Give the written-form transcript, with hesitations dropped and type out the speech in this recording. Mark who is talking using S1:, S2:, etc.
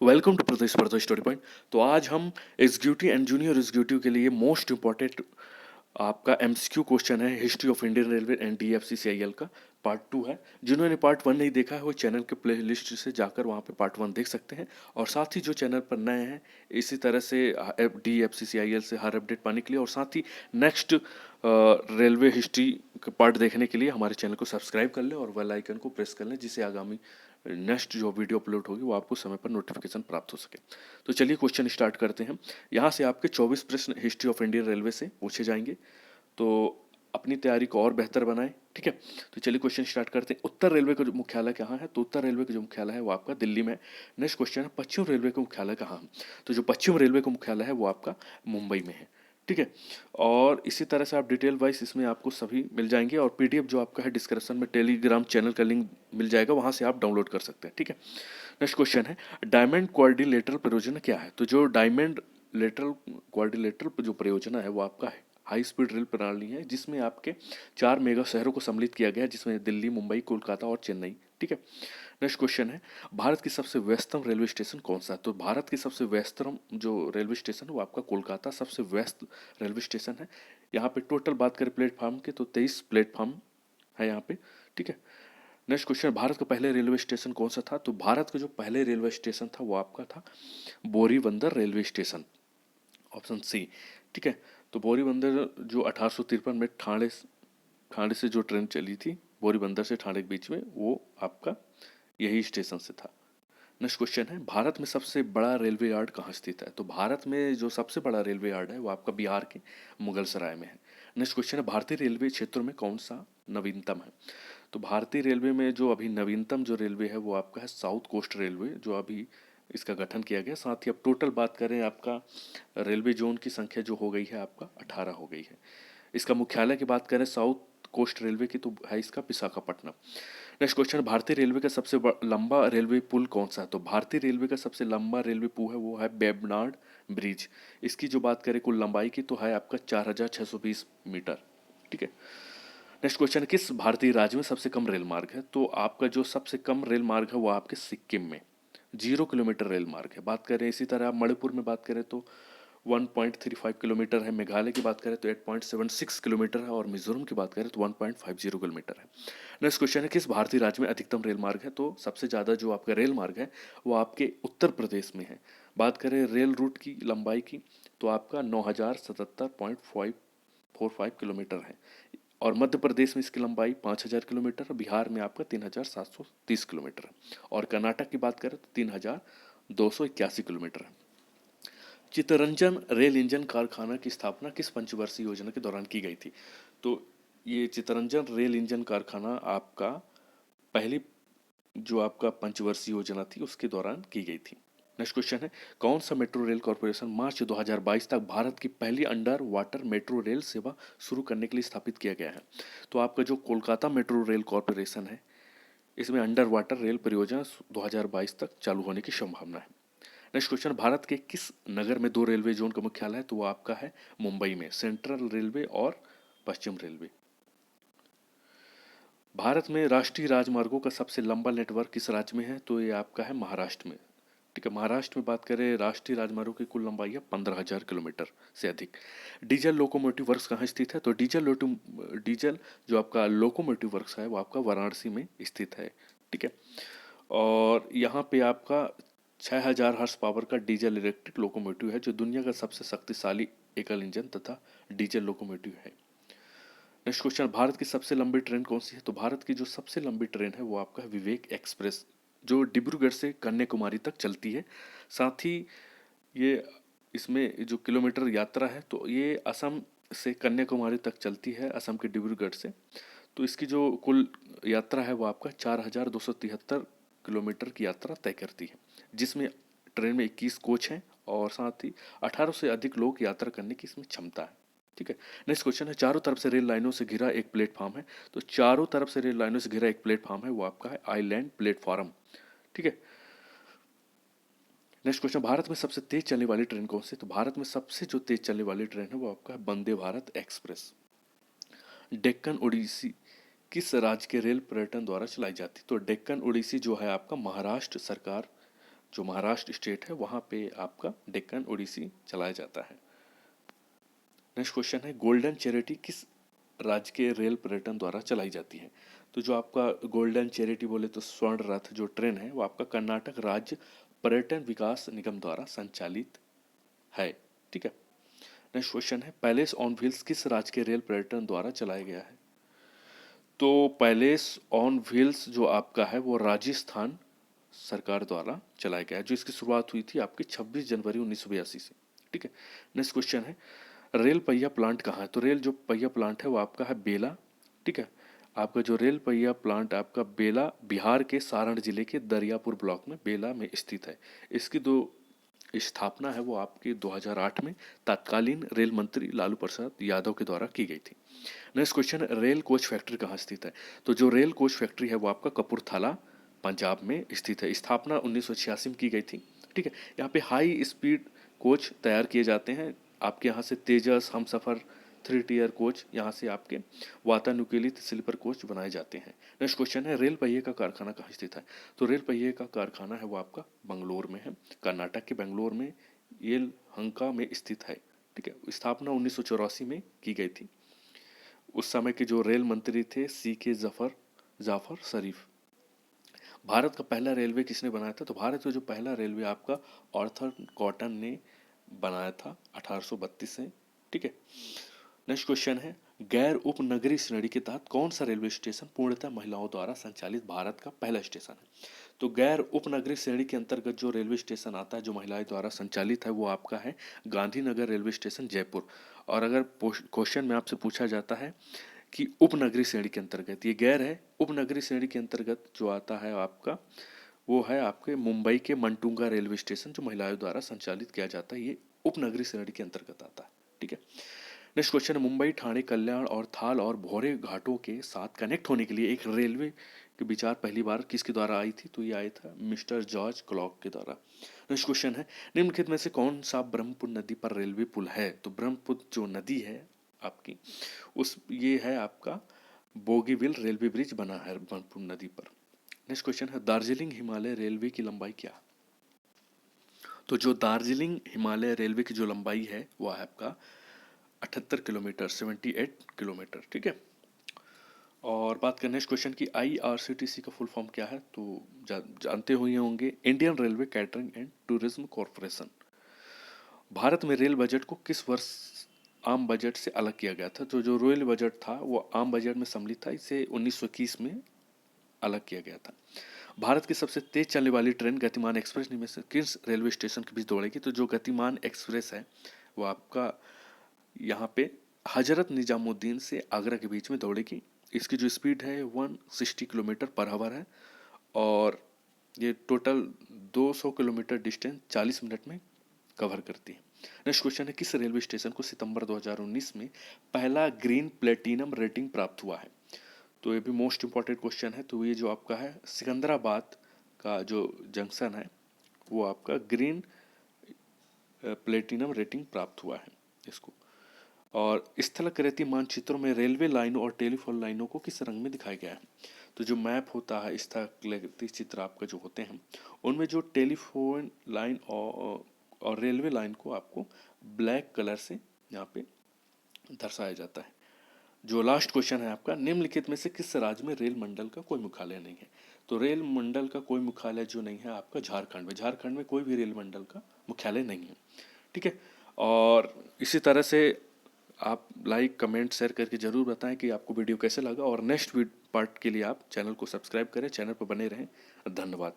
S1: Welcome to प्रतिस्पर्धा story point. तो आज हम एग्जीक्यूटिव एंड जूनियर एग्जीक्यूटिव के लिए मोस्ट इंपॉर्टेंट आपका एमसीक्यू क्वेश्चन है history of Indian railway and DFCCIL का पार्ट 2 है। जिन्होंने पार्ट 1 नहीं देखा है वो चैनल के प्ले लिस्ट से जाकर वहाँ पे पार्ट 1 देख सकते हैं। और साथ ही जो चैनल पर नए हैं इसी तरह से डीएफसीसीआईएल से हर अपडेट पाने के लिए और साथ ही नेक्स्ट रेलवे हिस्ट्री का पार्ट देखने के लिए हमारे चैनल को सब्सक्राइब कर लें और बेल आइकन को प्रेस कर लें, जिससे आगामी नेक्स्ट जो वीडियो अपलोड होगी वो आपको समय पर नोटिफिकेशन प्राप्त हो सके। तो चलिए क्वेश्चन स्टार्ट करते हैं। यहाँ से आपके 24 प्रश्न हिस्ट्री ऑफ इंडियन रेलवे से पूछे जाएंगे, तो अपनी तैयारी को और बेहतर बनाएं। ठीक है, तो चलिए क्वेश्चन स्टार्ट करते हैं। उत्तर रेलवे का जो मुख्यालय कहाँ है? तो उत्तर रेलवे का जो मुख्यालय है वो आपका दिल्ली में है। नेक्स्ट क्वेश्चन है पश्चिम रेलवे का मुख्यालय कहाँ है? तो जो पश्चिम रेलवे का मुख्यालय है वो आपका मुंबई में है। ठीक है, और इसी तरह से आप डिटेल वाइज इसमें आपको सभी मिल जाएंगे और पीडीएफ जो आपका है डिस्क्रिप्शन में टेलीग्राम चैनल का लिंक मिल जाएगा, वहाँ से आप डाउनलोड कर सकते हैं। ठीक है, नेक्स्ट क्वेश्चन है डायमंड कोऑर्डिनेटर परियोजना क्या है? तो जो डायमंड लेटरल कोऑर्डिनेटर जो परियोजना है वो आपका है हाई स्पीड रेल प्रणाली है, जिसमें आपके 4 मेगा शहरों को सम्मिलित किया गया है, जिसमें दिल्ली, मुंबई, कोलकाता और चेन्नई। ठीक है, नेक्स्ट क्वेश्चन है भारत की सबसे व्यस्तम रेलवे स्टेशन कौन सा है? तो भारत की सबसे व्यस्तम जो रेलवे स्टेशन है वो आपका कोलकाता सबसे व्यस्त रेलवे स्टेशन है। यहाँ पे टोटल बात करें प्लेटफॉर्म के तो 23 प्लेटफॉर्म है यहाँ पे। ठीक है, नेक्स्ट क्वेश्चन भारत का पहले रेलवे स्टेशन कौन सा था? तो भारत का जो पहले रेलवे स्टेशन था वो आपका था Boribunder railway station, option C. ठीक है, तो बोरीबंदर जो 1853 में ठाणे ठाणे से जो ट्रेन चली थी बोरीबंदर से ठाणे के बीच में, वो आपका यही स्टेशन से था। नेक्स्ट क्वेश्चन है भारत में सबसे बड़ा रेलवे यार्ड कहाँ स्थित है? तो भारत में जो सबसे बड़ा रेलवे यार्ड है वो आपका बिहार के मुगलसराय में है। नेक्स्ट क्वेश्चन है भारतीय रेलवे क्षेत्रों में कौन सा नवीनतम है? तो भारतीय रेलवे में जो अभी नवीनतम जो रेलवे है वो आपका है साउथ कोस्ट रेलवे, जो अभी इसका गठन किया गया। साथ ही अब टोटल बात करें आपका रेलवे जोन की संख्या जो हो गई है आपका 18 हो गई है। इसका मुख्यालय की बात करें साउथ कोस्ट रेलवे की तो है इसका विशाखापट्टनम। नेक्स्ट क्वेश्चन भारतीय रेलवे का सबसे लंबा रेलवे पुल कौन सा है? तो भारतीय रेलवे का सबसे लंबा रेलवे पुल है वो है बेबनाड ब्रिज। इसकी जो बात करें कुल लंबाई की तो है आपका 4620 मीटर। ठीक है, नेक्स्ट क्वेश्चन है किस भारतीय राज्य में सबसे कम रेल मार्ग है? तो आपका जो सबसे कम रेल मार्ग है वो आपके सिक्किम में 0 किलोमीटर रेल मार्ग है। बात करें इसी तरह आप मणिपुर में बात करें तो 1.35 किलोमीटर है। मेघालय की बात करें तो 8.76 किलोमीटर है और मिजोरम की बात करें तो 1.50 किलोमीटर है। नेक्स्ट क्वेश्चन है किस भारतीय राज्य में अधिकतम रेल मार्ग है? तो सबसे ज़्यादा जो आपका रेल मार्ग है वो आपके उत्तर प्रदेश में है। बात करें रेल रूट की लंबाई की तो आपका 9077.45 किलोमीटर है और मध्य प्रदेश में इसकी लंबाई 5000 किलोमीटर, बिहार में आपका 3730 किलोमीटर है और कर्नाटक की बात करें तो 3281 किलोमीटर है। चित्तरंजन रेल इंजन कारखाना की स्थापना किस पंचवर्षीय योजना के दौरान की गई थी? तो ये चित्तरंजन रेल इंजन कारखाना आपका पहली जो आपका पंचवर्षीय योजना थी उसके दौरान की गई थी। नेक्स्ट क्वेश्चन है कौन सा मेट्रो रेल कॉरपोरेशन मार्च 2022 तक भारत की पहली अंडर वाटर मेट्रो रेल सेवा शुरू करने के लिए स्थापित किया गया है? तो आपका जो कोलकाता मेट्रो रेल कॉरपोरेशन है इसमें अंडर वाटर रेल परियोजना 2022 तक चालू होने की संभावना है। नेक्स्ट क्वेश्चन भारत के किस नगर में 2 रेलवे जोन का मुख्यालय है? तो वो आपका है मुंबई में, सेंट्रल रेलवे और पश्चिम रेलवे। भारत में राष्ट्रीय राजमार्गों का सबसे लंबा नेटवर्क किस राज्य में है? तो ये आपका है महाराष्ट्र में। ठीक है, महाराष्ट्र में बात करें राष्ट्रीय राजमार्गों की कुल लंबाई है 15,000 किलोमीटर से अधिक। डीजल लोकोमोटिव वर्क्स कहाँ स्थित है? तो डीजल जो आपका लोकोमोटिव वर्क्स है वो आपका वाराणसी में स्थित है। ठीक है, और यहाँ पे आपका 6000 हॉर्स पावर का डीजल इलेक्ट्रिक लोकोमोटिव है जो दुनिया का सबसे शक्तिशाली एकल इंजन तथा डीजल लोकोमोटिव है। नेक्स्ट क्वेश्चन भारत की सबसे लंबी ट्रेन कौन सी है? तो भारत की जो सबसे लंबी ट्रेन है वो आपका विवेक एक्सप्रेस, जो डिब्रूगढ़ से कन्याकुमारी तक चलती है। साथ ही ये इसमें जो किलोमीटर यात्रा है तो ये असम से कन्याकुमारी तक चलती है, असम के डिब्रूगढ़ से। तो इसकी जो कुल यात्रा है वो आपका 4273 किलोमीटर की यात्रा तय करती है, जिसमें ट्रेन में 21 कोच हैं और साथ ही 18 से अधिक लोग यात्रा करने की इसमें क्षमता है। ठीक है, नेक्स्ट क्वेश्चन है चारों तरफ से रेल लाइनों से घिरा एक प्लेटफॉर्म है। तो चारों तरफ से रेल लाइनों से घिरा एक प्लेटफॉर्म है वो आपका है आइलैंड प्लेटफॉर्म। ठीक है, नेक्स्ट क्वेश्चन भारत में सबसे तेज चलने वाली ट्रेन कौन सी? तो भारत में सबसे जो तेज चलने वाली ट्रेन है वो आपका है वंदे भारत एक्सप्रेस। डेक्कन ओडिसी किस राज्य के रेल पर्यटन द्वारा चलाई जाती? तो डेक्कन ओडिसी जो है आपका महाराष्ट्र सरकार जो महाराष्ट्र स्टेट है वहाँ पे आपका डेक्कन ओडिसी चलाया जाता है। नेक्स्ट क्वेश्चन है गोल्डन चैरिटी किस राज्य के रेल पर्यटन द्वारा चलाई जाती है? तो जो आपका गोल्डन चैरिटी बोले तो स्वर्ण रथ जो ट्रेन है वो आपका कर्नाटक राज्य पर्यटन विकास निगम द्वारा संचालित है। ठीक है। नेक्स्ट क्वेश्चन है पैलेस ऑन व्हील्स किस राज्य के रेल पर्यटन द्वारा चलाया गया है? तो पैलेस ऑन व्हील्स जो आपका है वो राजस्थान सरकार द्वारा चलाया गया है, जो इसकी शुरुआत हुई थी आपकी 26 जनवरी 1982 से। ठीक है। नेक्स्ट क्वेश्चन है रेल पहिया प्लांट कहाँ है? तो रेल जो पहिया प्लांट है वो आपका है बेला। ठीक है। आपका जो रेल पहिया प्लांट आपका बेला बिहार के सारण जिले के दरियापुर ब्लॉक में बेला में स्थित है। इसकी जो स्थापना है वो आपके 2008 में तत्कालीन रेल मंत्री लालू प्रसाद यादव के द्वारा की गई थी। Next question rail coach factory कहाँ स्थित है? तो जो रेल कोच फैक्ट्री है वो आपका कपूरथला पंजाब में स्थित है। स्थापना 1986 में की गई थी। ठीक है। यहाँ पे हाई स्पीड कोच तैयार किए जाते हैं। आपके यहाँ से तेजस हमसफ़र 3 टियर कोच यहाँ से आपके वातानुकूलित स्लीपर कोच बनाए जाते हैं। नेक्स्ट क्वेश्चन है रेल पहिए का कारखाना कहाँ स्थित है? तो रेल पहिए का कारखाना है वो आपका बंगलोर में है, कर्नाटक के बेंगलोर में येलहंका में स्थित है। ठीक है। स्थापना 1984 में की गई थी। उस समय के जो रेल मंत्री थे CK जाफर शरीफ। भारत का पहला रेलवे किसने बनाया था? तो भारत का जो पहला रेलवे आपका ऑर्थर कॉटन ने बनाया था 1832 से। ठीक है। नेक्स्ट क्वेश्चन है गैर उपनगरीय श्रेणी के तहत कौन सा रेलवे स्टेशन पूर्णतः महिलाओं द्वारा संचालित भारत का पहला स्टेशन है? तो गैर उपनगरीय श्रेणी के अंतर्गत जो रेलवे स्टेशन आता है जो महिलाएं द्वारा संचालित है वो आपका है गांधीनगर रेलवे स्टेशन जयपुर। और अगर क्वेश्चन में आपसे पूछा जाता है कि उपनगरीय श्रेणी के अंतर्गत, ये गैर है, उपनगरीय श्रेणी के अंतर्गत जो आता है आपका वो है आपके मुंबई के मंटुंगा रेलवे स्टेशन जो महिलाओं द्वारा संचालित किया जाता है, ये उपनगरीय श्रेणी के अंतर्गत आता है। ठीक है। नेक्स्ट क्वेश्चन है मुंबई ठाणे कल्याण और थाल और भोरे घाटों के साथ कनेक्ट होने के लिए एक रेलवे के विचार पहली बार किसके द्वारा आई थी? तो ये आया था मिस्टर जॉर्ज क्लॉक के द्वारा। नेक्स्ट क्वेश्चन है निम्नलिखित में से कौन सा ब्रह्मपुत्र नदी पर रेलवे पुल है? तो ब्रह्मपुत्र जो नदी है आपकी उस ये है आपका बोगीबिल रेलवे ब्रिज बना है ब्रह्मपुत्र नदी पर। नेक्स्ट क्वेश्चन है दार्जिलिंग हिमालय रेलवे की लंबाई क्या? तो जो दार्जिलिंग हिमालय रेलवे की जो लंबाई है वो है आपका 78 किलोमीटर 78 किलोमीटर। ठीक है। और बात करें नेक्स्ट क्वेश्चन की IRCTC का फुल फॉर्म क्या है? तो जानते हुए होंगे Indian railway catering and tourism corporation. Bharat में रेल बजट को किस वर्ष आम बजट से अलग किया गया था? तो जो रेल बजट था वो आम बजट में सम्मिलित था, इसे 1921 में अलग किया गया था। भारत की सबसे तेज चलने वाली ट्रेन गतिमान एक्सप्रेस में से किस रेलवे स्टेशन के बीच दौड़ेगी? तो जो गतिमान एक्सप्रेस है वो आपका यहाँ पे हजरत निजामुद्दीन से आगरा के बीच में दौड़ेगी। इसकी जो स्पीड है 160 किलोमीटर पर आवर है और ये टोटल 200 किलोमीटर डिस्टेंस 40 मिनट में कवर करती है। नेक्स्ट क्वेश्चन है किस रेलवे स्टेशन को सितंबर 2019 में पहला ग्रीन प्लेटिनम रेटिंग प्राप्त हुआ है? तो ये भी मोस्ट इंपॉर्टेंट क्वेश्चन है। तो ये जो आपका है सिकंदराबाद का जो जंक्शन है वो आपका ग्रीन प्लेटिनम रेटिंग प्राप्त हुआ है इसको। और स्थलाकृति मानचित्रों में रेलवे लाइनों और टेलीफोन लाइनों को किस रंग में दिखाया गया है? तो जो मैप होता है स्थलाकृति चित्र आपका जो होते हैं उनमें जो टेलीफोन लाइन और रेलवे लाइन को आपको ब्लैक कलर से यहाँ पे दर्शाया जाता है। जो लास्ट क्वेश्चन है आपका निम्नलिखित में से किस राज्य में रेल मंडल का कोई मुख्यालय नहीं है? तो रेल मंडल का कोई मुख्यालय जो नहीं है आपका झारखंड में, झारखंड में कोई भी रेल मंडल का मुख्यालय नहीं है। ठीक है। और इसी तरह से आप लाइक कमेंट शेयर करके ज़रूर बताएं कि आपको वीडियो कैसे लगा और नेक्स्ट पार्ट के लिए आप चैनल को सब्सक्राइब करें, चैनल पर बने रहें। धन्यवाद।